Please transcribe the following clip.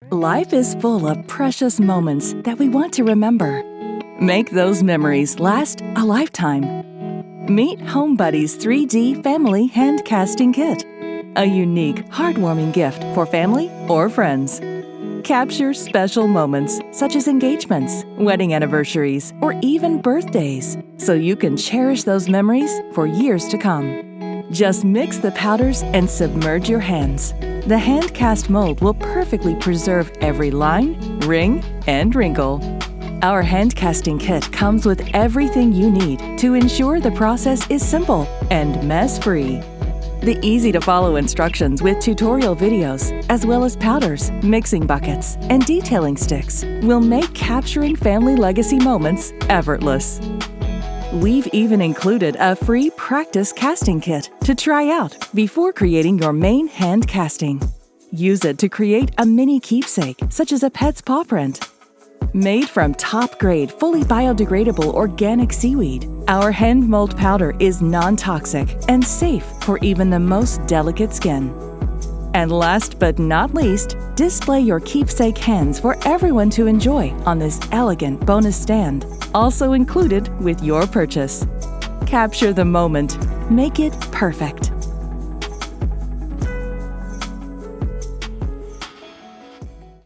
Life is full of precious moments that we want to remember. Make those memories last a lifetime. Meet HomeBuddy's 3D Family Hand Casting Kit, a unique, heartwarming gift for family or friends. Capture special moments such as engagements, wedding anniversaries, or even birthdays, so you can cherish those memories for years to come. Just mix the powders and submerge your hands. The hand-cast mold will perfectly preserve every line, ring, and wrinkle. Our hand-casting kit comes with everything you need to ensure the process is simple and mess-free. The easy-to-follow instructions with tutorial videos, as well as powders, mixing buckets, and detailing sticks, will make capturing family legacy moments effortless. We've even included a free practice casting kit to try out before creating your main hand casting. Use it to create a mini keepsake, such as a pet's paw print. Made from top-grade, fully biodegradable organic seaweed, our hand mold powder is non-toxic and safe for even the most delicate skin. And last but not least, display your keepsake hands for everyone to enjoy on this elegant bonus stand, also included with your purchase. Capture the moment. Make it perfect.